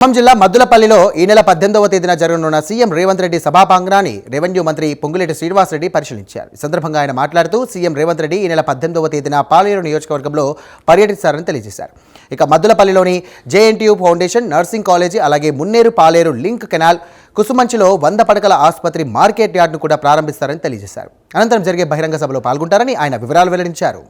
ఖమ్మం జిల్లా మద్దులపల్లిలో ఈ నెల 18వ తేదీన జరగనున్న సీఎం రేవంత్ రెడ్డి సభాపాంగణాన్ని రెవెన్యూ మంత్రి పొంగులేటి శ్రీనివాసరెడ్డి పరిశీలించారు. ఈ సందర్భంగా ఆయన మాట్లాడుతూ సీఎం రేవంత్ రెడ్డి ఈ నెల 18వ తేదీన పాలేరు నియోజకవర్గంలో పర్యటిస్తారని తెలియజేశారు. ఇక మద్దులపల్లిలోని జేఎన్టీయూ ఫౌండేషన్, నర్సింగ్ కాలేజీ, అలాగే మున్నేరు పాలేరు లింక్ కెనాల్, కుసుమంచిలో 100 పడకల ఆసుపత్రి, మార్కెట్ యార్డ్ను కూడా ప్రారంభిస్తారని తెలియజేశారు. అనంతరం జరిగే బహిరంగ సభలో పాల్గొంటారని ఆయన వివరాలు వెల్లడించారు.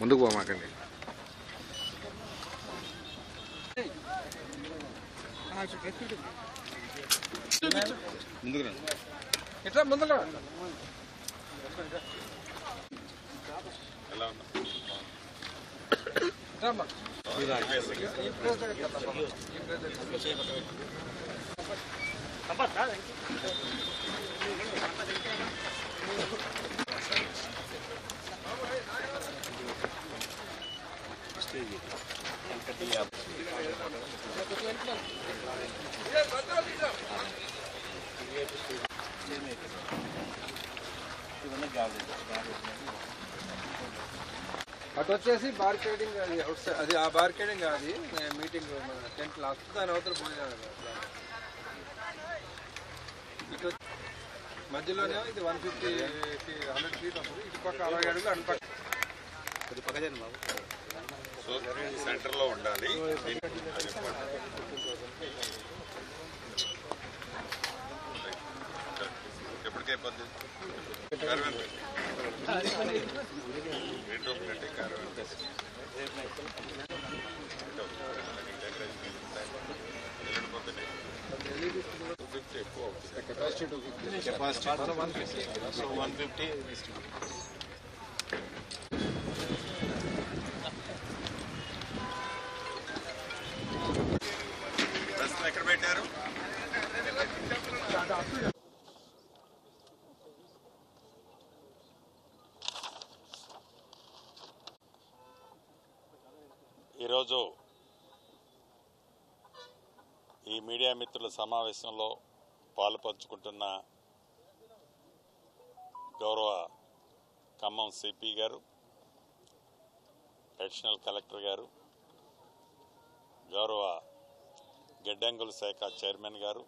ముందుకు పోమాకండి. ఎట్లా ముందుకు అటు వచ్చేసి బార్కెటింగ్, అది అవుట్ సైడ్, అది ఆ బార్కెటింగ్, అది మీటింగ్ టెంట్ లాస్ట్ దాని అవతల పోయినాడు. ఇటు మధ్యలోనే ఇది 100 ఫీట్ వస్తుంది. ఇటు పక్క 60 అడుగులు, అటు పక్క సెంటర్ లో ఉండాలి. ఎప్పటికే కెపాసిటీ 150. ఎక్కడ పెట్టారు? ఈరోజు ఈ మీడియా మిత్రుల సమావేశంలో పాలుపంచుకుంటున్న గౌరవ ఖమ్మం సిపి గారు, అడిషనల్ కలెక్టర్ గారు, గౌరవ గిడ్డంగుల శాఖ చైర్మన్ గారు,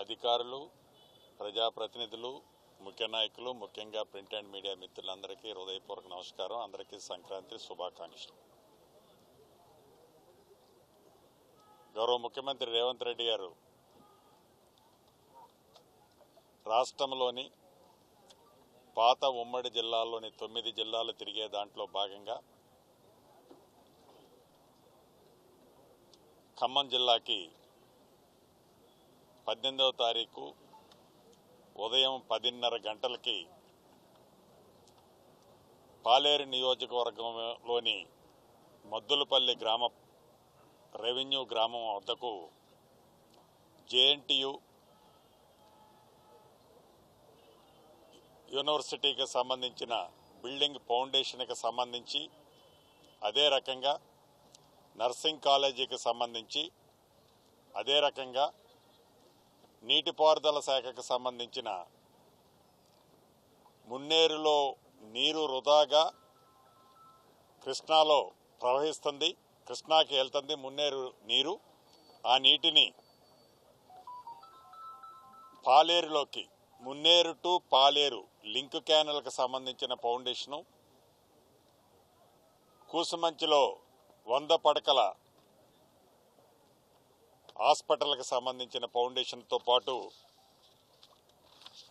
అధికారులు, ప్రజాప్రతినిధులు, ముఖ్య నాయకులు, ముఖ్యంగా ప్రింట్ అండ్ మీడియా మిత్రులందరికీ హృదయపూర్వక నమస్కారం. అందరికీ సంక్రాంతి శుభాకాంక్షలు. గౌరవ ముఖ్యమంత్రి రేవంత్ రెడ్డి గారు రాష్ట్రంలోని పాత ఉమ్మడి జిల్లాల్లోని 9 జిల్లాలు తిరిగే దాంట్లో భాగంగా ఖమ్మం జిల్లాకి 18వ తారీఖు ఉదయం 10:30 గంటలకి పాలేరు నియోజకవర్గంలోని మద్దులపల్లి రెవెన్యూ గ్రామం వద్దకు జేఎన్టీయూ యూనివర్సిటీకి సంబంధించిన బిల్డింగ్ ఫౌండేషన్కి సంబంధించి, అదే రకంగా నర్సింగ్ కాలేజీకి సంబంధించి, అదే రకంగా నీటిపారుదల శాఖకు సంబంధించిన మున్నేరులో నీరు వృధాగా కృష్ణాలో ప్రవహిస్తుంది, కృష్ణాకి వెళ్తుంది మున్నేరు నీరు. ఆ నీటిని పాలేరులోకి, మున్నేరు టు పాలేరు లింక్ క్యానల్కి సంబంధించిన ఫౌండేషను, కూసుమంచిలో 100 పడకల హాస్పిటల్కి సంబంధించిన ఫౌండేషన్తో పాటు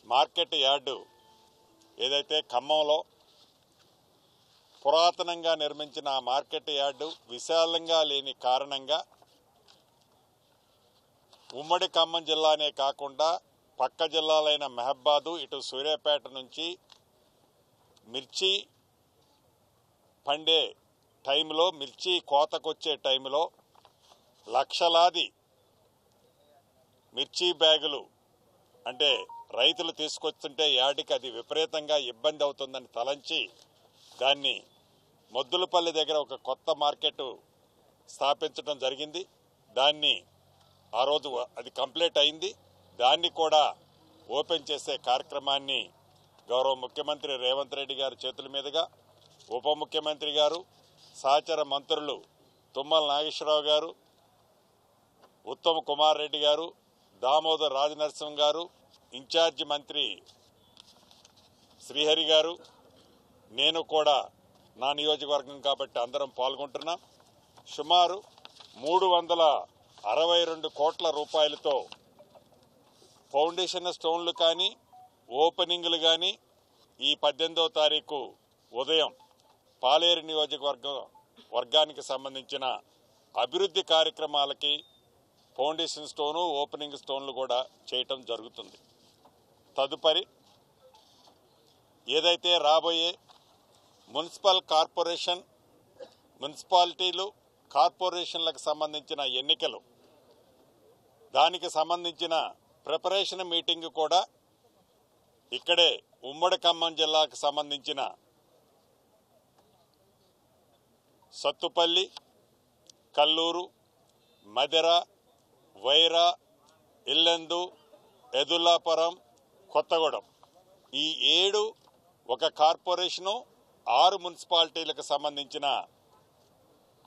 మార్కెట్ యార్డు ఏదైతే ఖమ్మంలో పురాతనంగా నిర్మించిన ఆ మార్కెట్ యార్డు విశాలంగా లేని కారణంగా ఉమ్మడి ఖమ్మం జిల్లానే కాకుండా పక్క జిల్లాలైన మహబాదు ఇటు సూర్యాపేట నుంచి మిర్చి పండే టైంలో మిర్చి కోతకొచ్చే టైంలో లక్షలాది మిర్చి బ్యాగులు అంటే రైతులు తీసుకొస్తుంటే యార్డుకి అది విపరీతంగా ఇబ్బంది అవుతుందని తలంచి దాన్ని మొద్దులపల్లి దగ్గర ఒక కొత్త మార్కెట్ స్థాపించడం జరిగింది. దాన్ని ఆ రోజు అది కంప్లీట్ అయింది. దాన్ని కూడా ఓపెన్ చేసే కార్యక్రమాన్ని గౌరవ ముఖ్యమంత్రి రేవంత్ రెడ్డి గారి చేతుల మీదుగా ఉప ముఖ్యమంత్రి గారు, సహచర మంత్రులు తుమ్మల నాగేశ్వరరావు గారు, ఉత్తమ్ కుమార్ రెడ్డి గారు, దామోదర్ రాజనరసింహ గారు, ఇన్ఛార్జి మంత్రి శ్రీహరి గారు, నేను కూడా నా నియోజకవర్గం కాబట్టి అందరం పాల్గొంటున్నాం. సుమారు 362 కోట్ల రూపాయలతో ఫౌండేషన్ స్టోన్లు కానీ ఓపెనింగ్లు కానీ ఈ 18వ తారీఖు ఉదయం పాలేరు నియోజకవర్గానికి సంబంధించిన అభివృద్ధి కార్యక్రమాలకి ఫౌండేషన్ స్టోను ఓపెనింగ్ స్టోన్లు కూడా చేయటం జరుగుతుంది. తదుపరి ఏదైతే రాబోయే మున్సిపాలిటీలు కార్పొరేషన్లకు సంబంధించిన ఎన్నికలు దానికి సంబంధించిన ప్రిపరేషన్ మీటింగ్ కూడా ఇక్కడే ఉమ్మడి ఖమ్మం జిల్లాకు సంబంధించిన సత్తుపల్లి, కల్లూరు, మదిర, వైరా, ఇల్లెందు, ఎదులాపురం, కొత్తగూడెం ఈ 7 ఒక కార్పొరేషను 6 మున్సిపాలిటీలకు సంబంధించిన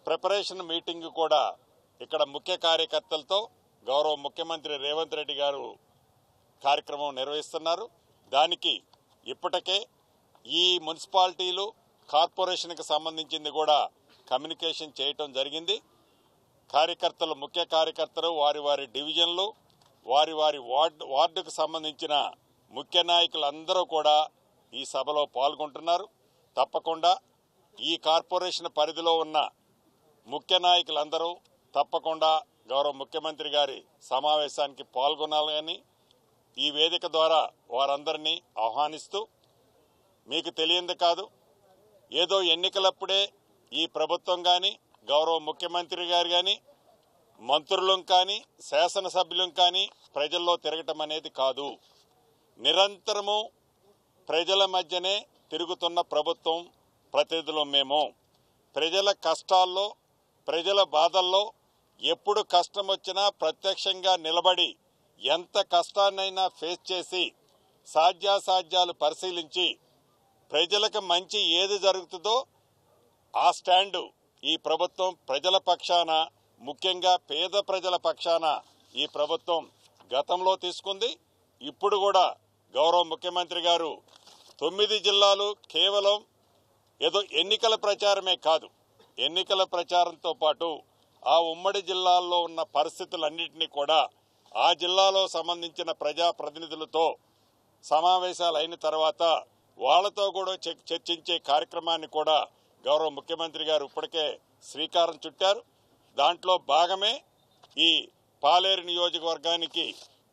ప్రిపరేషన్ మీటింగ్ కూడా ఇక్కడ ముఖ్య కార్యకర్తలతో గౌరవ ముఖ్యమంత్రి రేవంత్ రెడ్డి గారు కార్యక్రమం నిర్వహిస్తున్నారు. దానికి ఇప్పటికే ఈ మున్సిపాలిటీలు కార్పొరేషన్కి సంబంధించింది కూడా కమ్యూనికేషన్ చేయటం జరిగింది. కార్యకర్తలు ముఖ్య కార్యకర్తలు వారి డివిజన్లు వారి వార్డుకు సంబంధించిన ముఖ్య నాయకులందరూ కూడా ఈ సభలో పాల్గొంటున్నారు. తప్పకుండా ఈ కార్పొరేషన్ పరిధిలో ఉన్న ముఖ్య నాయకులందరూ తప్పకుండా గౌరవ ముఖ్యమంత్రి గారి సమావేశానికి పాల్గొనాలని ఈ వేదిక ద్వారా వారందరినీ ఆహ్వానిస్తూ, మీకు తెలియంది కాదు, ఏదో ఎన్నికలప్పుడే ఈ ప్రభుత్వం కానీ గౌరవ ముఖ్యమంత్రి గారు కానీ మంత్రులం కానీ శాసనసభ్యులం కానీ ప్రజల్లో తిరగటం అనేది కాదు. నిరంతరము ప్రజల మధ్యనే తిరుగుతున్న ప్రభుత్వం ప్రతినిధులు మేము. ప్రజల కష్టాల్లో ప్రజల బాధల్లో ఎప్పుడు కష్టం వచ్చినా ప్రత్యక్షంగా నిలబడి ఎంత కష్టాన్నైనా ఫేస్ చేసి సాధ్యాసాధ్యాలు పరిశీలించి ప్రజలకు మంచి ఏది జరుగుతుందో ఆ స్టాండు ఈ ప్రభుత్వం ప్రజల పక్షాన, ముఖ్యంగా పేద ప్రజల పక్షాన ఈ ప్రభుత్వం గతంలో తీసుకుంది. ఇప్పుడు కూడా గౌరవ ముఖ్యమంత్రి గారు 9 జిల్లాలు కేవలం ఏదో ఎన్నికల ప్రచారమే కాదు, ఎన్నికల ప్రచారంతో పాటు ఆ ఉమ్మడి జిల్లాల్లో ఉన్న పరిస్థితులన్నింటినీ కూడా ఆ జిల్లాలో సంబంధించిన ప్రజాప్రతినిధులతో సమావేశాలు అయిన తర్వాత వాళ్లతో కూడా చర్చించే కార్యక్రమాన్ని కూడా గౌరవ ముఖ్యమంత్రి గారు ఇప్పటికే శ్రీకారం చుట్టారు. దాంట్లో భాగమే ఈ పాలేరు నియోజకవర్గానికి,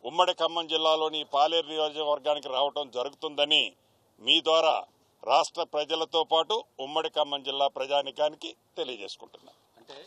ఉమ్మడి ఖమ్మం జిల్లాలోని పాలేరు నియోజకవర్గానికి రావటం జరుగుతుందని మీ ద్వారా రాష్ట్ర ప్రజలతో పాటు ఉమ్మడి ఖమ్మం జిల్లా ప్రజానికానికి తెలియజేసుకుంటున్నాను. అంటే